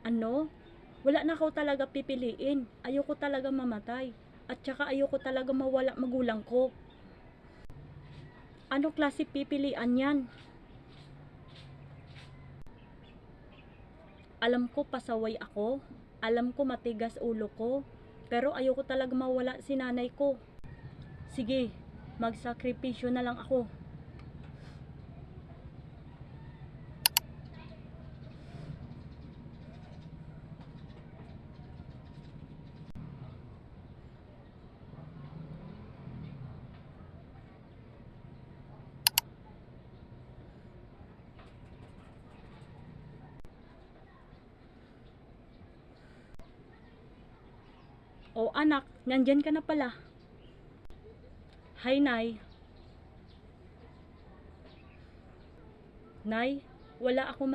Ano? Wala na ako talaga pipiliin. Ayoko talaga mamatay. At saka ayoko talaga mawala magulang ko. Ano klase pipilian yan? Alam ko pasaway ako. Alam ko matigas ulo ko. Pero ayoko talaga mawala si nanay ko. Sige, magsakripisyo na lang ako. O anak, nandyan ka na pala. Hi, Nay. Nay, wala ako